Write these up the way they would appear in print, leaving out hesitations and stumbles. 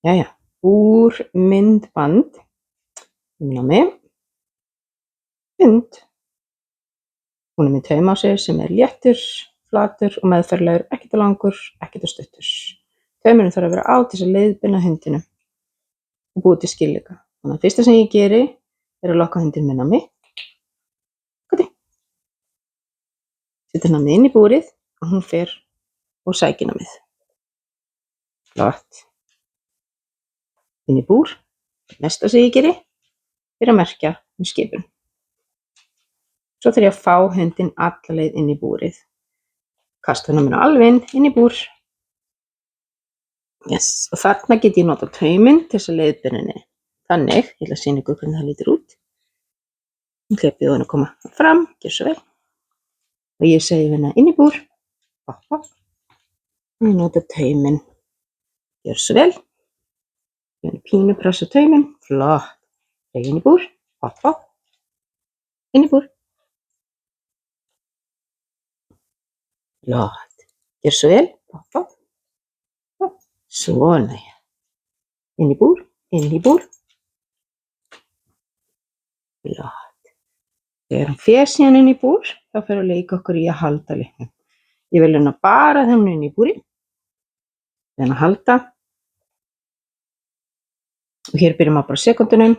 Jæja, úr myndband námi, hund. Hún með taum á sig sem léttur, flatur og meðferðilegur, ekkert langur, ekkert stuttur. Taumurinn þarf að vera á til þess að leiðbeina hundinum og búa til skilninga. Þannig að fyrsta sem ég geri að lokka hundinn með námi. Setja námið inn í búrið og hún fer og sækir námið. Flott. Inn í búr. Næsta sem ég geri að merkja skipun. Svo þarf ég að fá hundinn alla leið inn í búrið. Kasta náminu alveg inn í búr. Yes. Og þarna get ég nota tauminn til þess að leiðbeina henni. Þannig, ég ætla að sýna ykkur hvernig það lítur út. Ég hleypi henni að koma fram, gjör svo vel. Og ég segi henni inn í búr. Og ég nota tauminn. Gjör svo vel. Ég henni pínu pressa tauminn. Flott. Dreg inn í búr. Inn í búr. Flott. Gjör svo vel. Svona. Inn í búr. Inn í búr. Flott. Þegar hann fer síðan inn í búr, þá fer að leika okkur í að halda leiknum. Ég vil henni bara þegar hún er inn í búri. Þegar að halda. Og hér byrjum við bara sekundunum.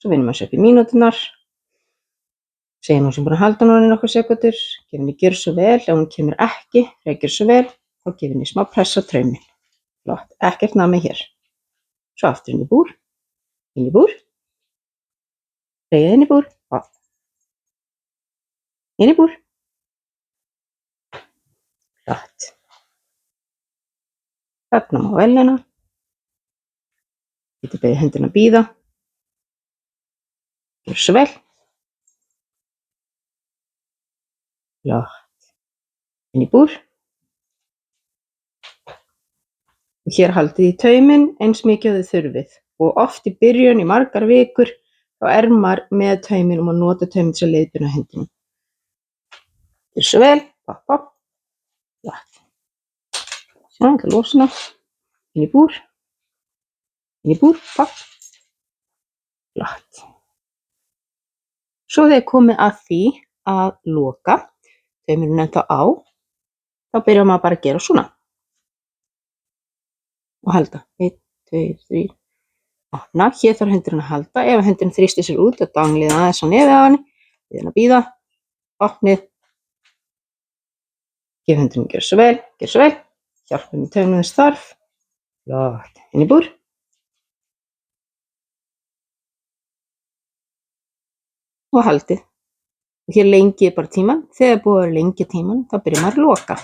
Svo vinnum við upp í mínúturnar. Segjum hún sem búin að halda núna í nokkur sekundur. Gefum við gjör svo vel. Ef hún kemur ekki, reykir svo vel, þá gefum við smá press á tauminn. Flott. Ekkert námið hér. Svo aftur inn í búr. Inn í búr. Reykið inn í búr. Inn í búr. Flott. Þarna má velina. Getur beðið hundinn að bíða. Gjör svo vel. Flott. Inn í búr. Og hér haldið í tauminn eins mikið þið þurfið. Og oft í byrjun í margar vikur þá maður með tauminn og maður nota tauminn til að leiðbeina hundinum. Gjör svo vel. Flott. Svo hann að losna. Inn í búr. Inn í búr. Flott. Svo þegar komið að því að loka, taumurinn ennþá á, þá byrjar maður bara að gera svona. Og halda. 1, 2, 3. Opna. Hér þarf hundurinn að halda. Ef hundurinn þrýstir sér út og danglið aðeins á nefið á henni, við henni að bíða. Opnið. Gef hundurinn gjör svo vel. Gjör svo vel. Hjálpa með taumnum þess þarf. Flott. Inn í búr. Og haldið. Og hér lengið bara tíman. Þegar búið að lengja tíman, þá byrjar maður að loka.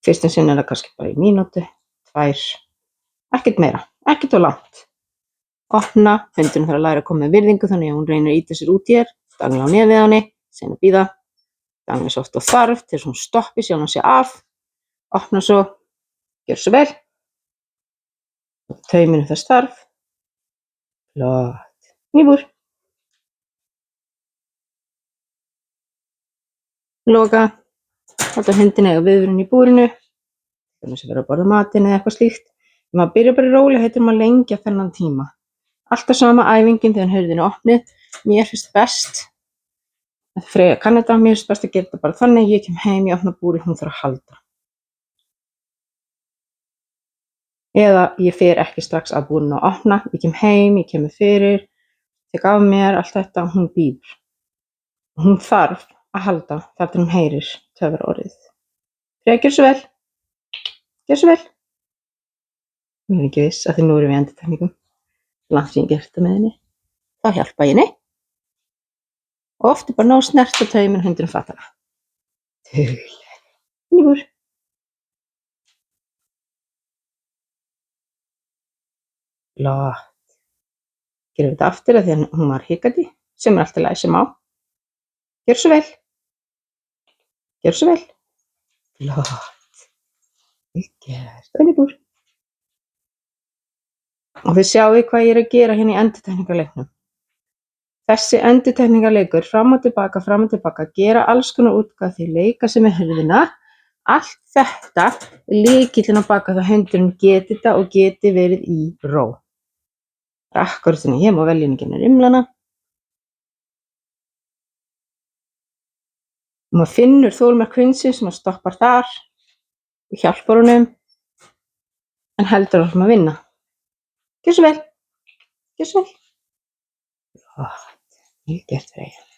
Fyrst sinn það kannski bara í mínútu, 2. Ekkert meira. Ekkert og langt. Opna. Hundurinn þarf að læra að koma með virðingu þannig að hún reynir að ýta sér út hér. Dangla á nefið á henni. Sen að bíða. Dangla svo oft og þarf til þess að hún stoppi sjálf hann sé af. Opna svo. Gjör svo vel. Tauminn þess þarf. Flott. Inn í búr. Loka. Halda hundinn eða viðvörun í búrinu. Þannig að vera að borða matinn eða eitthvað slíkt. Ef maður byrjar bara rólega heitir maður lengja þennan tíma. Alltaf sama æfingin þegar hurðin er opnuð. Mér finnst best. Freyja kann þetta. Mér finnst best að gera þetta bara þannig. Ég kem heim, ég opna búrið, hún þarf að halda. Eða ég fer ekki strax að búrinu að opna. Ég kem heim, ég kemur fyrir. Tek af mér, allt þetta, hún bíður. Hún þarf að halda þar til hún heyrir töfraorðið. Freyja, gjör svo vel. Gjör svo vel. Ég er ekki viss að því nú erum við endurtekningum. Langt sem ég gert þetta með henni. Þá hjálpa ég henni. Og oft bara nóg snert á tauminn hundurinn fattar það. Dugleg. Inn í búr. Flott. Gerum við þetta aftur að því að hún var hikandi, sem alltaf læg sem á. Gjör svo vel. Gjör svo vel. Flott. Gert. Inn í búr. Og þið sjáu hvað ég er að gera hérna í endurtekningarleiknum. Þessi endurtekningarleikur fram og tilbaka, gera alls konar útgáð því leika sem er hurðina, Allt þetta er lykillinn á bak við það að hundurinn geti þetta og geti verið í ró. Akkúrat þannig, hér má velja henni rimlana. Og maður finnur þolmörk hundsins sem stoppar þar og hjálpar honum en heldur áfram að vinna. Gjörðu svo vel. Gjörðu svo vel. Vel gert, Freyja.